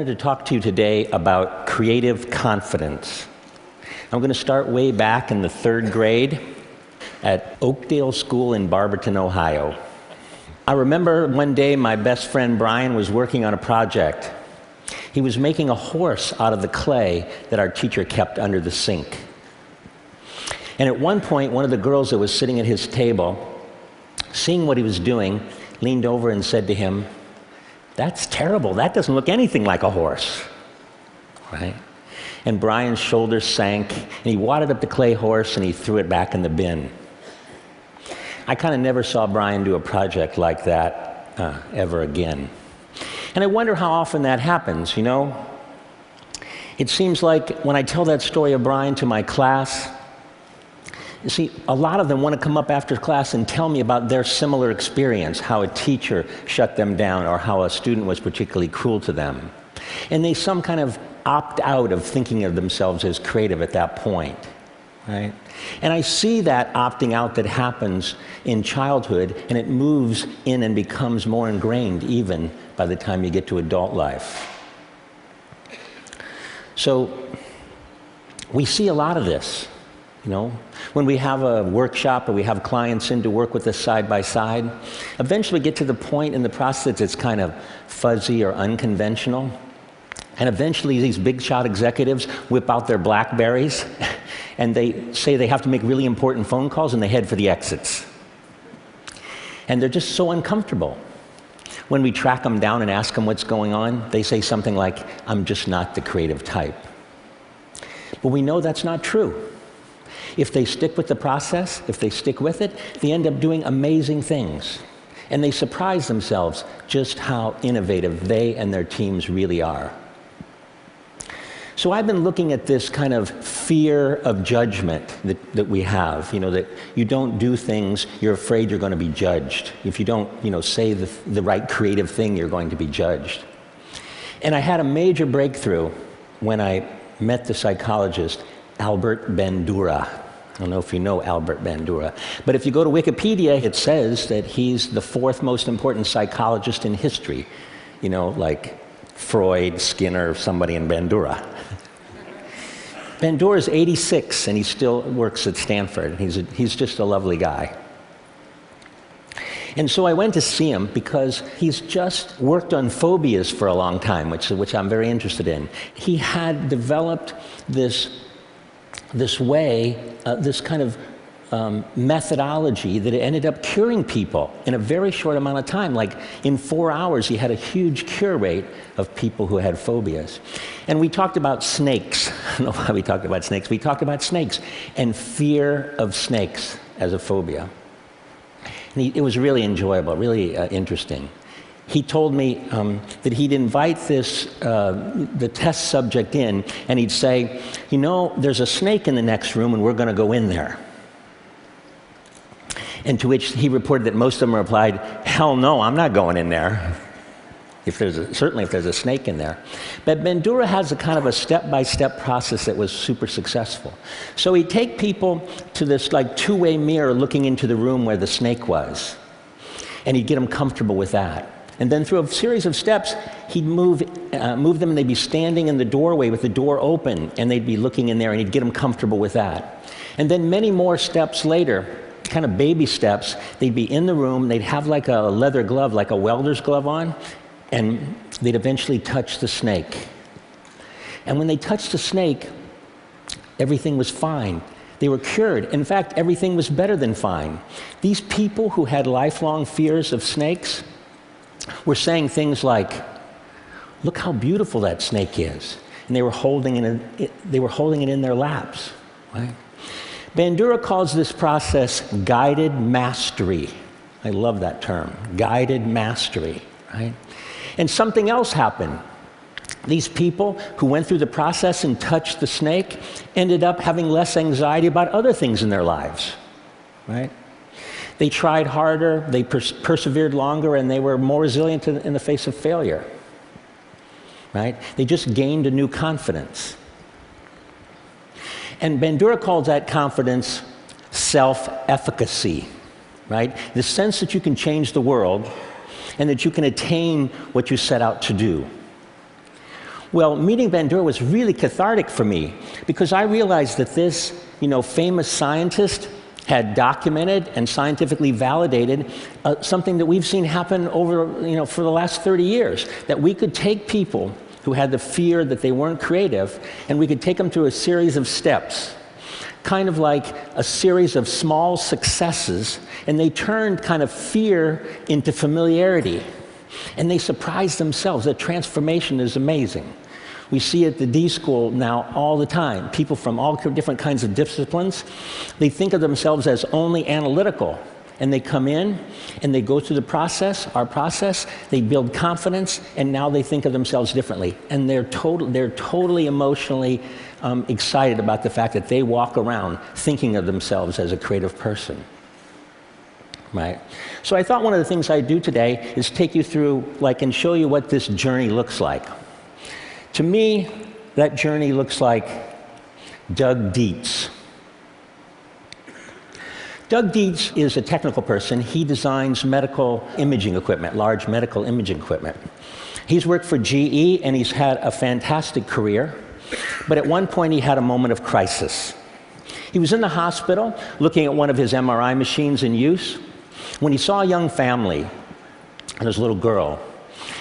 wanted to talk to you today about creative confidence. I'm going to start way back in the 3rd grade at Oakdale School in Barberton, Ohio. I remember one day my best friend Brian was working on a project. He was making a horse out of the clay that our teacher kept under the sink. And at one point, one of the girls that was sitting at his table, seeing what he was doing, leaned over and said to him, "That's terrible. That doesn't look anything like a horse." Right? And Brian's shoulders sank, and he wadded up the clay horse and he threw it back in the bin. I kind of never saw Brian do a project like that ever again. And I wonder how often that happens, you know? It seems like when I tell that story of Brian to my class, you see, a lot of them want to come up after class and tell me about their similar experience, how a teacher shut them down or how a student was particularly cruel to them. And they some kind of opt out of thinking of themselves as creative at that point, right? And I see that opting out that happens in childhood, and it moves in and becomes more ingrained even by the time you get to adult life. So we see a lot of this. You know, when we have a workshop or we have clients in to work with us side by side, eventually we get to the point in the process it's kind of fuzzy or unconventional. And eventually these big shot executives whip out their BlackBerries and they say they have to make really important phone calls and they head for the exits. And they're just so uncomfortable. When we track them down and ask them what's going on, they say something like, "I'm just not the creative type." But we know that's not true. If they stick with the process, if they stick with it, they end up doing amazing things. And they surprise themselves just how innovative they and their teams really are. So I've been looking at this kind of fear of judgment that we have, you know, that you don't do things, you're afraid you're going to be judged. If you don't, you know, say the right creative thing, you're going to be judged. And I had a major breakthrough when I met the psychologist Albert Bandura. I don't know if you know Albert Bandura, but if you go to Wikipedia, it says that he's the 4th most important psychologist in history. You know, like Freud, Skinner, somebody in Bandura. Bandura is 86, and he still works at Stanford. He's just a lovely guy. And so I went to see him because he's just worked on phobias for a long time, which I'm very interested in. He had developed this way, this kind of methodology that ended up curing people in a very short amount of time. Like in 4 hours, he had a huge cure rate of people who had phobias. And we talked about snakes. I don't know why we talked about snakes. We talked about snakes and fear of snakes as a phobia. And it was really enjoyable, really interesting. He told me that he'd invite the test subject in, and he'd say, "You know, there's a snake in the next room, and we're going to go in there." And to which he reported that most of them replied, "Hell no, I'm not going in there." Certainly if there's a snake in there. But Bandura has a kind of a step-by-step process that was super successful. So he'd take people to this like two-way mirror looking into the room where the snake was, and he'd get them comfortable with that. And then through a series of steps, he'd move them, and they'd be standing in the doorway with the door open, and they'd be looking in there, and he'd get them comfortable with that. And then many more steps later, kind of baby steps, they'd be in the room, they'd have like a leather glove, like a welder's glove on, and they'd eventually touch the snake. And when they touched the snake, everything was fine. They were cured. In fact, everything was better than fine. These people who had lifelong fears of snakes were saying things like, "Look how beautiful that snake is." And they were holding it in their laps, right? Bandura calls this process guided mastery. I love that term, guided mastery, right? And something else happened. These people who went through the process and touched the snake ended up having less anxiety about other things in their lives, right? They tried harder, they persevered longer, and they were more resilient in the face of failure, right? They just gained a new confidence. And Bandura calls that confidence self-efficacy, right? The sense that you can change the world and that you can attain what you set out to do. Well, meeting Bandura was really cathartic for me because I realized that this, famous scientist had documented and scientifically validated something that we've seen happen over, for the last 30 years, that we could take people who had the fear that they weren't creative, and we could take them through a series of steps, kind of like a series of small successes, and they turned kind of fear into familiarity. And they surprised themselves. The transformation is amazing. We see at the D School now all the time. People from all different kinds of disciplines, they think of themselves as only analytical. And they come in, and they go through the process, our process, they build confidence, and now they think of themselves differently. And they're totally emotionally excited about the fact that they walk around thinking of themselves as a creative person. Right? So I thought one of the things I'd do today is take you through, and show you what this journey looks like. To me, that journey looks like Doug Dietz. Doug Dietz is a technical person. He designs medical imaging equipment, large medical imaging equipment. He's worked for GE, and he's had a fantastic career. But at one point, he had a moment of crisis. He was in the hospital looking at one of his MRI machines in use when he saw a young family and his little girl.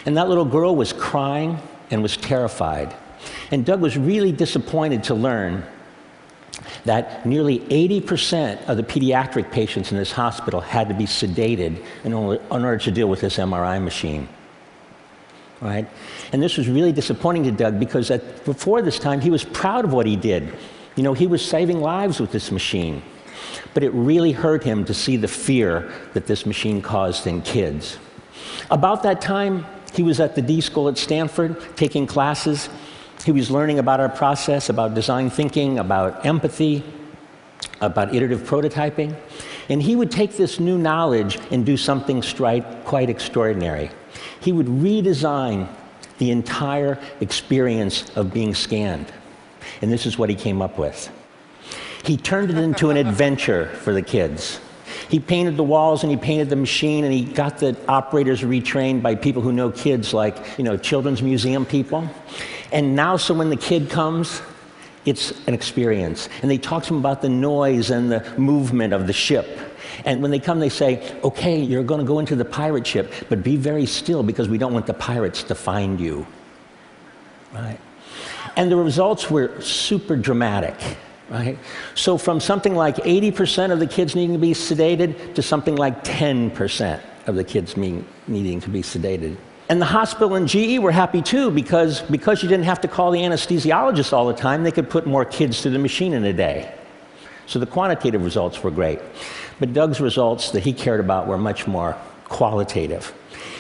And that little girl was crying and was terrified. And Doug was really disappointed to learn that nearly 80% of the pediatric patients in this hospital had to be sedated in order to deal with this MRI machine. Right? And this was really disappointing to Doug because before this time, he was proud of what he did. He was saving lives with this machine. But it really hurt him to see the fear that this machine caused in kids. About that time, he was at the D School at Stanford taking classes. He was learning about our process, about design thinking, about empathy, about iterative prototyping. And he would take this new knowledge and do something quite extraordinary. He would redesign the entire experience of being scanned. And this is what he came up with. He turned it into an adventure for the kids. He painted the walls and he painted the machine, and he got the operators retrained by people who know kids, like, children's museum people. And now, so when the kid comes, it's an experience. And they talk to him about the noise and the movement of the ship. And when they come, they say, okay, you're going to go into the pirate ship, but be very still because we don't want the pirates to find you. Right? And the results were super dramatic. Right? So from something like 80% of the kids needing to be sedated to something like 10% of the kids needing to be sedated. And the hospital and GE were happy too because you didn't have to call the anesthesiologist all the time, they could put more kids through the machine in a day. So the quantitative results were great. But Doug's results that he cared about were much more qualitative.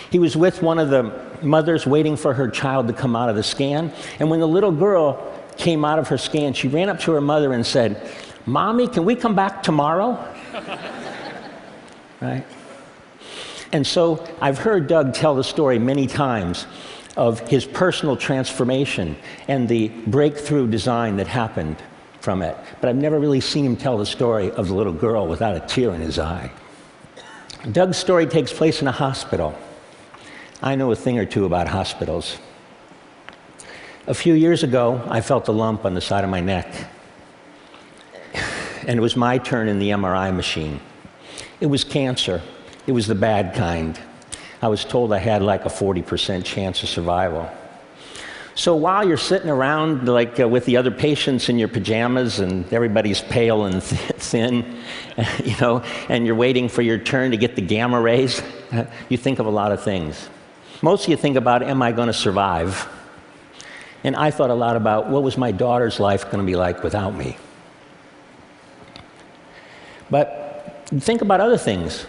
He was with one of the mothers waiting for her child to come out of the scan, and when the little girl came out of her scan, she ran up to her mother and said, "Mommy, can we come back tomorrow?" Right? And so I've heard Doug tell the story many times of his personal transformation and the breakthrough design that happened from it. But I've never really seen him tell the story of the little girl without a tear in his eye. Doug's story takes place in a hospital. I know a thing or two about hospitals. A few years ago, I felt a lump on the side of my neck. And it was my turn in the MRI machine. It was cancer. It was the bad kind. I was told I had like a 40% chance of survival. So while you're sitting around with the other patients in your pajamas and everybody's pale and thin, and you're waiting for your turn to get the gamma rays, you think of a lot of things. Mostly you think about, am I going to survive? And I thought a lot about what was my daughter's life going to be like without me. But think about other things.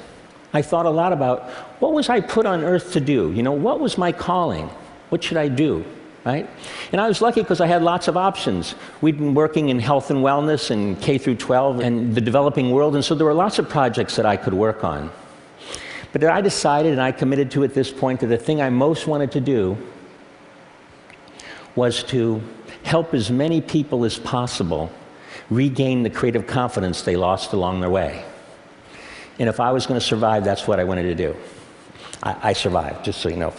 I thought a lot about, what was I put on earth to do? What was my calling? What should I do? Right? And I was lucky because I had lots of options. We'd been working in health and wellness and K through 12 and the developing world, and so there were lots of projects that I could work on. But I decided, and I committed to at this point, that the thing I most wanted to do was to help as many people as possible regain the creative confidence they lost along their way. And if I was going to survive, that's what I wanted to do. I survived, just so you know.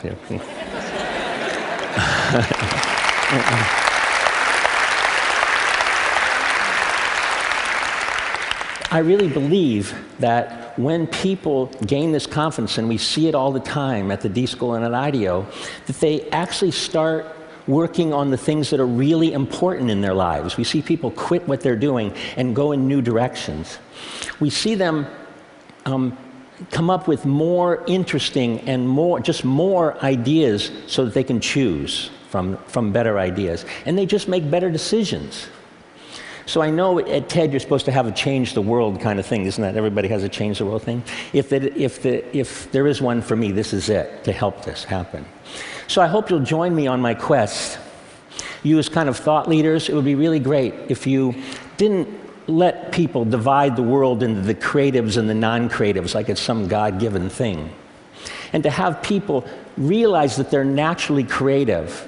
I really believe that when people gain this confidence, and we see it all the time at the D School and at IDEO, that they actually start working on the things that are really important in their lives. We see people quit what they're doing and go in new directions. We see them come up with more interesting and more ideas so that they can choose from better ideas. And they just make better decisions. So I know at TED you're supposed to have a change the world kind of thing, isn't that? Everybody has a change the world thing. If there is one for me, this is it, to help this happen. So I hope you'll join me on my quest. You as kind of thought leaders, it would be really great if you didn't let people divide the world into the creatives and the non-creatives like it's some God-given thing. And to have people realize that they're naturally creative,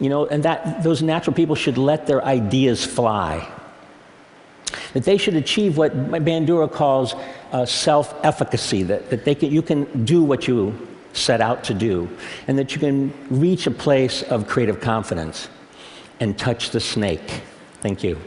and that those natural people should let their ideas fly. That they should achieve what Bandura calls self-efficacy, that you can do what you set out to do, and that you can reach a place of creative confidence and touch the snake. Thank you.